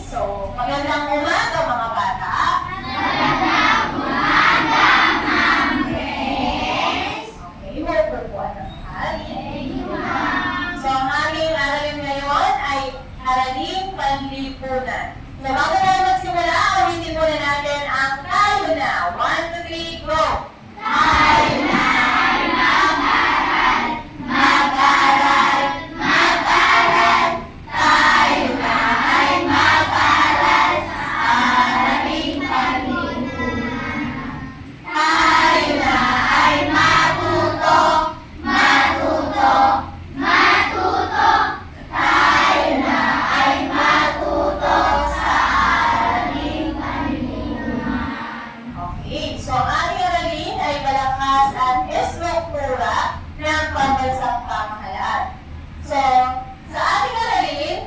So, magandang umaga mga bata. Magandang umaga, Ma'am Grace. Okay, magpupuan ng mahal. Thank you, Ma'am. So, ang aming aralin ngayon ay araling panlipunan. So, bago tayo magsimula, ulitin muna natin ang tayo na. 1, 2, 3, go! Tayo na ay mag-aral, mag-aral, mag-aral. Tayo na ay mag-aral sa araling panlipunan. Tayo na ay matuto, matuto, matuto. Tayo na ay matuto sa araling panlipunan. Okay, so ang ating aralin ay balangkas at estruktura ng pambansang pamahalaan. So, sa ating aralin,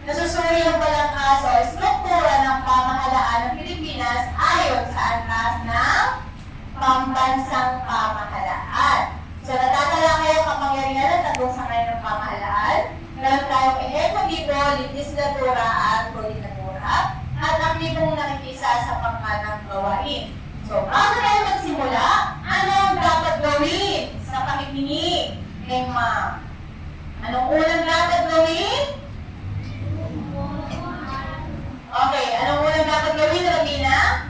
nasusuri ang balangkas o estruktura ng pamahalaan ng Pilipinas ayon sa antas ng pambansang pamahalaan. So, natatala kayo kapangyarihan at tagusangan ng pamahalaan. Meron tayong ehekutibo, legislatura at koordinatura at aktibong nakikisa sa pangkanang gawain. So, bago tayo magsimula, ano ang dapat gawin sa pakikinig kay Ma'am? Anong unang dapat gawin? Okay, anong unang dapat gawin, Rabina?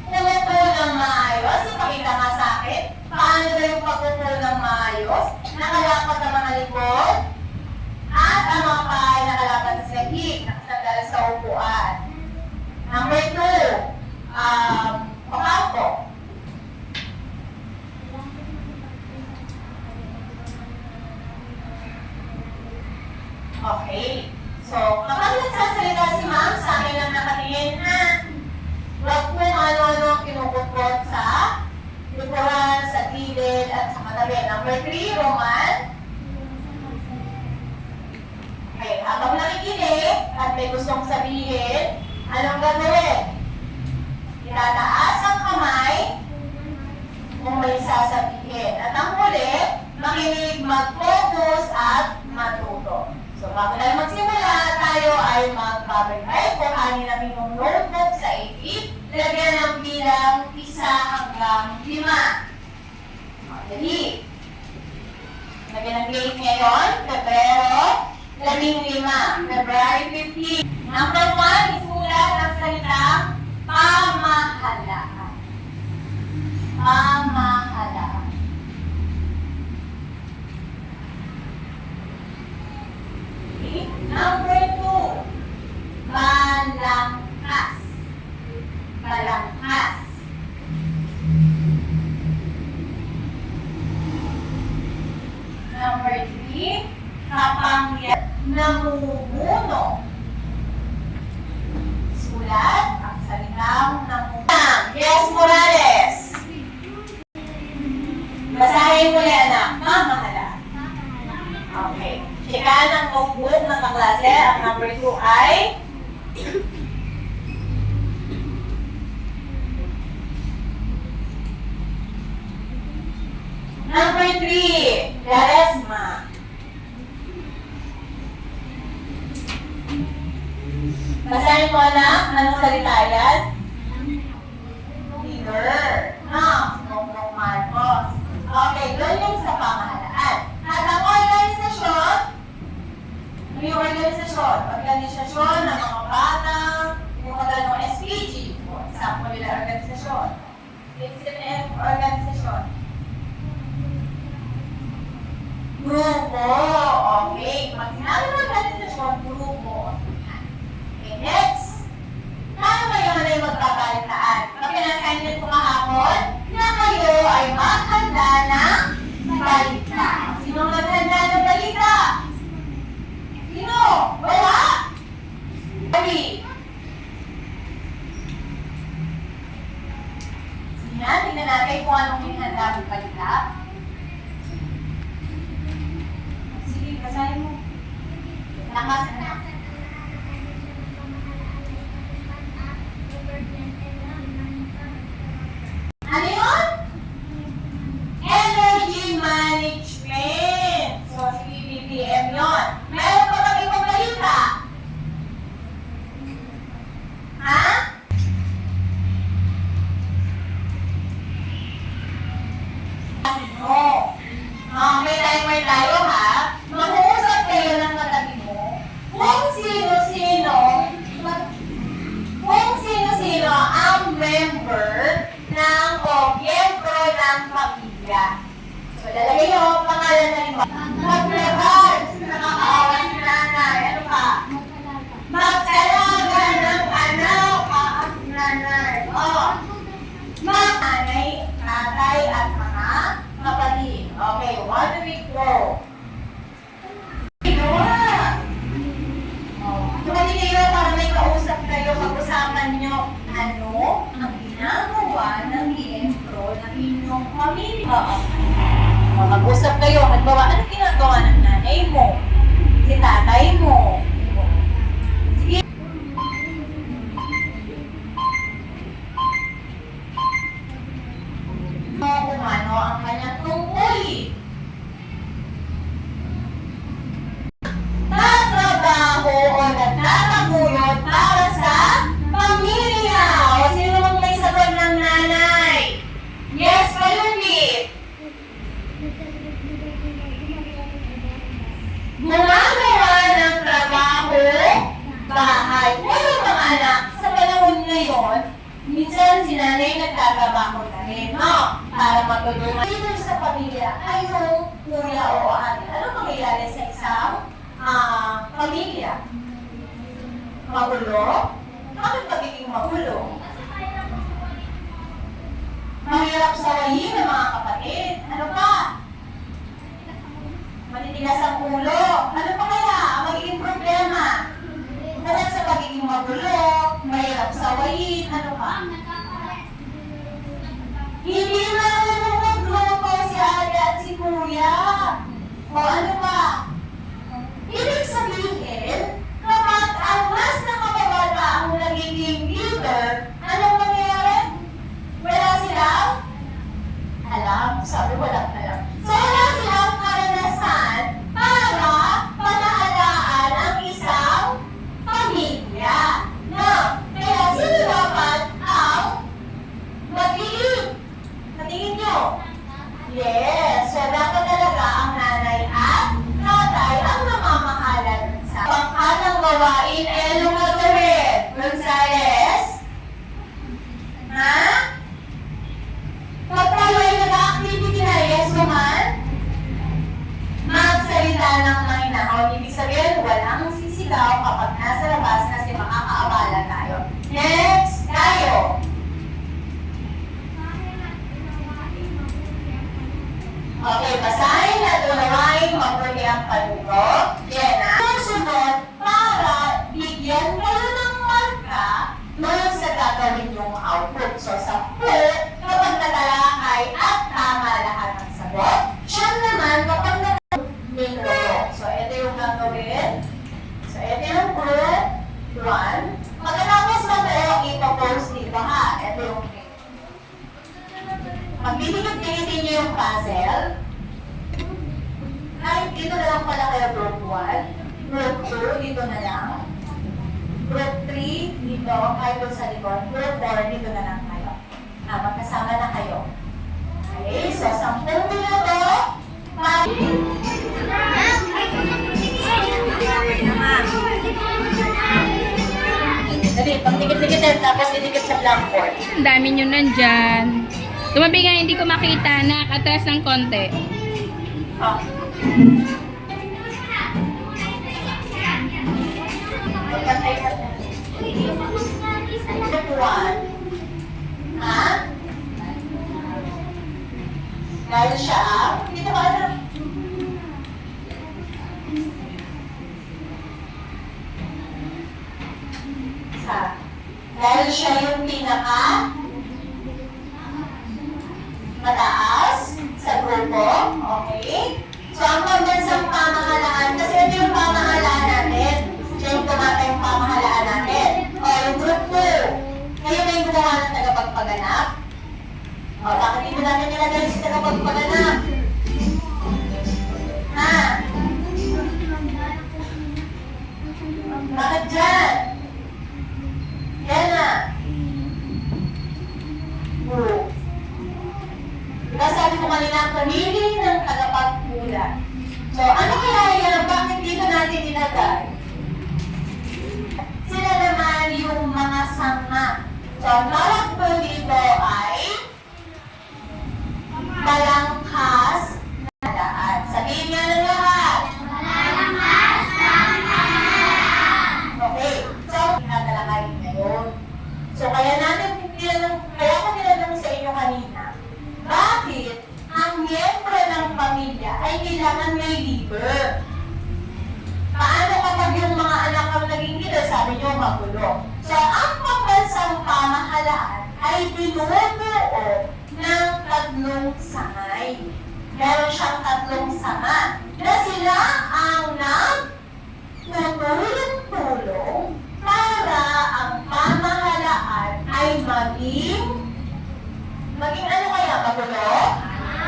Umupo ng maayos. Ipakita nga sa akin. Paano ba yung pag-upo ng maayos? Nakalapat ang mga likod. At ang mga paa ay nakalapat sa sahig. Nakasandal sa upuan. Number 2. Pakaupo. Okay. So, kapag nagsasalita si Ma'am, sa akin lang nakatingin na huwag po ano-ano ang kinukupot sa likuran, sa gilid, at sa katabi. Number 3, Roman. Okay, habang nakikinig at may gustong sabihin, anong gagawin? Itataas ang kamay kung may sasabihin. At ang huli, makinig, mag-focus at matuto. So, bago tayo magsimula, tayo ay mag-babay. Kuhanin namin yung notebook sa 8. Lagyan ng bilang 1 hanggang 5. Dali. Lagyan ng date ngayon, Pebrero 15, February 15. Number 1, isulat ang salitang pamahalaan. Pamahalaan. Okay. Number 2, balangkas. Balangkas. Number 3, kapangyarihan. Namumuno. Sulat ang salitang namumuno. Yes, Morales. Basahin mo yan, anak. Pamahalaan. Okay. Checkaan ang notebook ng kaklase. Ang number 2 ay number 3, Laresma. Basahin mo, anak. Anong salita yan? Leader. Bongbong Marcos. Okay, doon yung sa pamahalaan. At ang organisasyon, yung organisasyon ng mga bata, yung kagano SPG, example nila organisasyon. It's organisasyon. Grupo. Okay. Pag sinabi ng organisasyon, grupo. Okay, next. Paano kayo na yung magpapalitaan? Pag pinasign ko kahapon, na kayo ay maghanda ng balita. Sinong naghanda ng balita? Sino? Wala? Sorry. Sige na, tingnan natin kung anong hinihanda ng balita. Sige, basahin mo. Lakas na. Lalagay nyo ang pangalan na iba. Maglakad. Nakakaawa si nanay. Ano pa? Magdalaga ng anak. Si nanay. Nanay, tatay, at mga kapatid. Okay, 1 week go. Tumali kayo para may kausap kayo, pag-usapan nyo ano ang ginagawa ng miyembro ng inyong pamilya. Mag-usap kayo, halimbawa, ano ginagawa ng nanay mo? Si tatay mo? Sige. Kung ano ang kanyang tungkulin. Tatrabaho o nagtataguyod para sa pamilya. O sino namang may sagot ng nanay? Yes, Palupit. Gumagawa ng trabaho, bahay. Pero mga anak, sa panahon ngayon, minsan si nanay nagtatrabaho na rin, no? Para matulungan. Dito sa pamilya ay yung kuya o ate. Ano mangyayari sa isang pamilya? Magulo? Bakit pagiging magulo? Mahirap sawayin ng mga kapatid. Ano pa? Matitigas ang ulo. Ano pa kaya ang magiging problema? Kasi sa pagiging magulo, mahirap sawayin. Ano pa? Hindi marunong magluto si ate at si kuya. O ano pa? Ibig sabihin, kapag ang mas nakababata ang nagiging leader, anong mangyayari? Wala silang alam. Sabi walang alam. So wala silang karanasan para panahalaan ang isang pamilya. No? Kaya sino dapat ang mag-lead? Natingin nyo? Yes. So dapat talaga ang nanay at tatay ang namamahalan sa pangkanang gawain ay anong gagawin? Gonzales? Ha? Pag tayo ay nag-activity na yes naman, magsalita ng mahinahon. Ibig sabihin, walang sisigaw kapag nasa labas kasi makakaabala tayo. Next, tayo. Okay, basahin at unawain mabuti ang panugo. Jenna. Susunod, para bigyan kayo ng marka doon sa gagawin yung output. So, 10 kapag natalakay at tama lahat ng sagot. Siya naman kapag natalakay. So, ito yung gagawin. So, ito yung group 1. Pagkatapos mag-o, ipopost dito ha. Ito yung pagdidikit-dikitin nyo yung puzzle. Kahit dito na lang pala kayo group 1. Group 2, dito na lang. Group 3, dito, kayo doon sa likod. Group 4, dito na lang kayo. Magkasama na kayo. Okay, so 10 minuto. Dali, pagdikit-dikitin, tapos idikit sa blackboard. Ang dami nyo nandyan. Tumabi nga, hindi ko makita. Nakatras ng konti. Oh. Magpantay ka na. Group 1. Ha? Dahil siya, dito ka na. Dahil siya yung pinaka mataas sa grupo. Okay? So, ang pambansang pamahalaan, kasi ito yung pamahalaan natin. Siya yung tumata yung pamahalaan natin. O, yung group 2. Kayo na yung gumawa ng tagapagpaganap. O, bakit hindi natin nilagay si tagapagpaganap? Ha? Bakit dyan? Yan na. Diba sabi ko kanina, pamili ng tagapagpula. So, ano kaya yan? Bakit dito natin ilagay? Sila naman yung mga sanga. So, ang tawag po dito ay balangkas sabi niyo magulo. So, ang pambansang pamahalaan ay binubuo ng tatlong sangay. Meron siyang tatlong sanga na sila ang nagtutulong para ang pamahalaan ay maging ano kaya, magulo?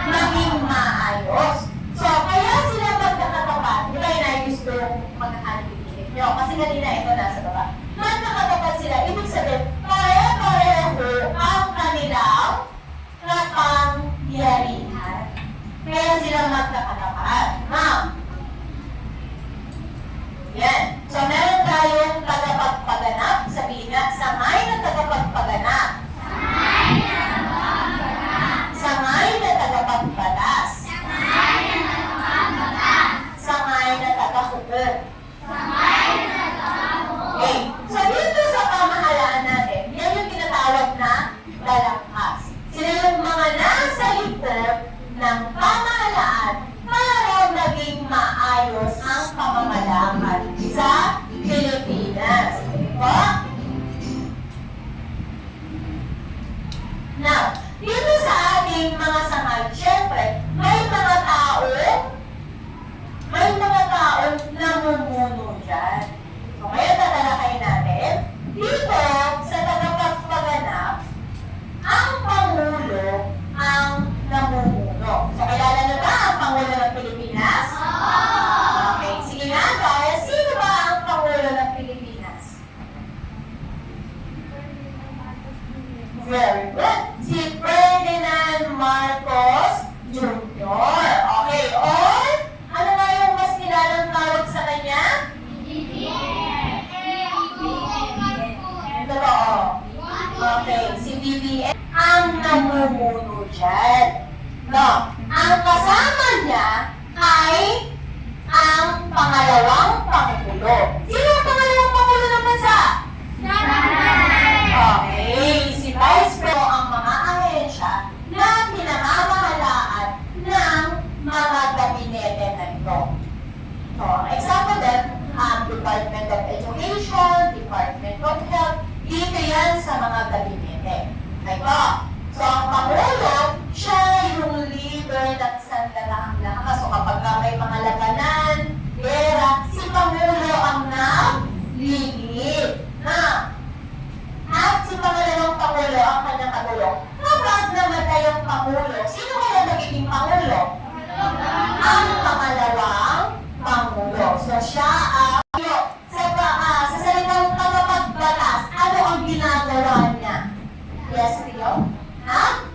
Maging maayos. So, kaya sila magkakatapat. Di ba yun ay gusto magkakalipitin nyo? Kasi kanina ito nasa baba. Magkakatapat sila. Ibig sabihin, pare-pareho ang kanilang kapangyarihan. Kaya sila magkakatapat. Ma'am. Yan. So, meron tayong tagapagpaganap. Sabihin nga, sangay na tagapagpaganap. Sangay na tagapagbatas. Sangay na tagahukom. Okay. So, dito sa pamahalaan natin, yan yung tinatawag na balangkas. Sila yung mga nasa likod ng pamahalaan para maging maayos ang pamamalakad sa Pilipinas. Okay po? Now, dito sa ating mga sangay, syempre, may mga taong namumuno dyan. So, kaya tatalakayin natin, dito sa tagapagpaganap, ang Pangulo ang namumuno. So, kilala na ba ang Pangulo ng Pilipinas? Okay, sige nga, kaya sino ba ang Pangulo ng Pilipinas? Very good. Si Ferdinand Marcos Jr. Okay, or ano nga yung mas kilalang tawag sa kanya? Totoo. Okay, si BBM ang namumuno dyan. No, ang kasama niya ay ang pangalawang Pangulo. Sino ang pangalawang Pangulo ng bansa? Okay, si Vice President ang mga ahensya na pinamamahalaan ng mga gabinete na ito. So, example din, Department of Education, Department of Health, dito yan sa mga gabinete. Okay po? So, ang Pangulo, siya yung leader ng sandatahang lakas. So, kapag may mga labanan, gera, si Pangulo ang nag-lead. At si pangalawang Pangulo ang kanyang kagulo. Kapag namatay ang Pangulo, sino kaya magiging Pangulo? Ang pangalawang Pangulo. So siya sa salitang tagapagbatas, ano ang ginagawa niya? Yes, Rio? Ha?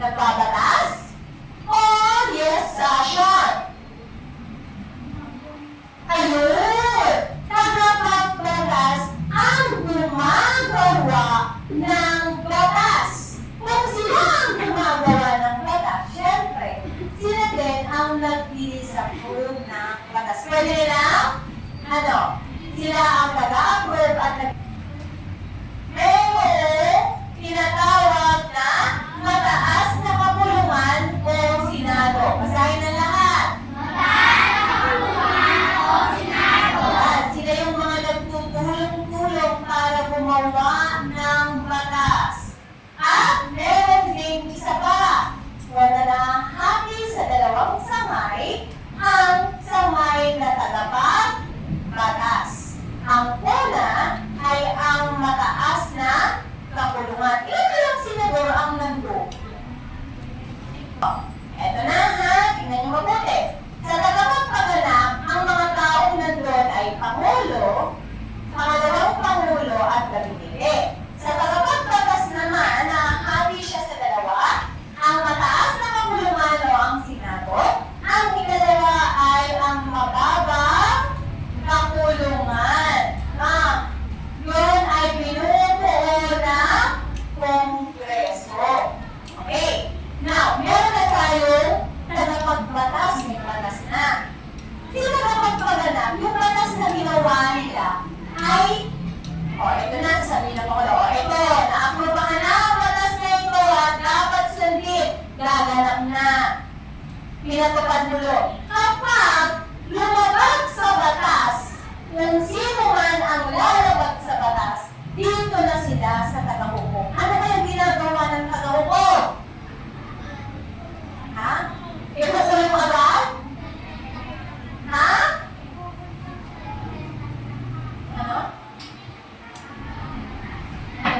Nagbabatas? Oh, yes, Sean. Ayun! Tagapagbatas ang gumagawa ng batas. Kung sila ang gumagawa ng batas, syempre, sila din ang nag-i-approve ng batas. Pwede nila, sila ang nag-a-approve at tinatawag na mataas na kapulungan o Senado. Basahin na lahat. Sila yung mga nagtutulong-tulong para gumawa ng batas. At meron din isa pa, wala na hati sa dalawang sangay, ang sangay na tagapagbatas. Ang una ay ang mataas na kapulungan. Ito lang senador ang nandun. Eto na ha, tingnan niyo mabuti. Sa tagapagpaganap, ang mga taong nandun ay Pangulo, pangalawang Pangulo at gabinete. Sa tagapagbatas naman, nahati siya sa dalawa, ang mataas na kapulungan o ang Senado, ang ikalawa ay ang mababang kapulungan. Yun ay binubuo ng Kongreso. Okay. Now, meron na tayong tagapagbatas, may batas na. Sino tagapagpaganap? Yung batas na ginawa nila ay, ito na, sasabihin na Pangulo, ito, na-aprobahan na ang batas na ito at dapat sundin, gaganap na. Pinatupad mulo. Kapag lumabag sa batas, kung sino man ang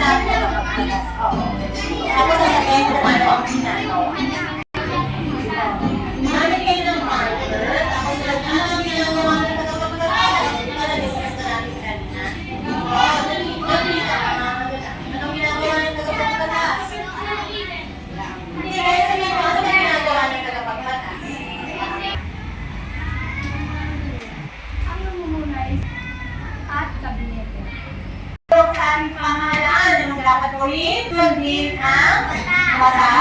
ng tagapagpatas. Oo. Tapos sasabihin kung ano ang ginagawa. Gamit kayo ng marker, tapos ano ang ginagawa ng tagapagpatas? Di ba na-discuss na natin kanina? Oo, dali ka. Anong ginagawa ng tagapagpatas? Hindi, kaya sabihin mo, ano ang ginagawa ng tagapagpatas? Ang namumuna is at kabinete. So, sa ating pamahalaan, anong dapat gawin? Sundin ang batas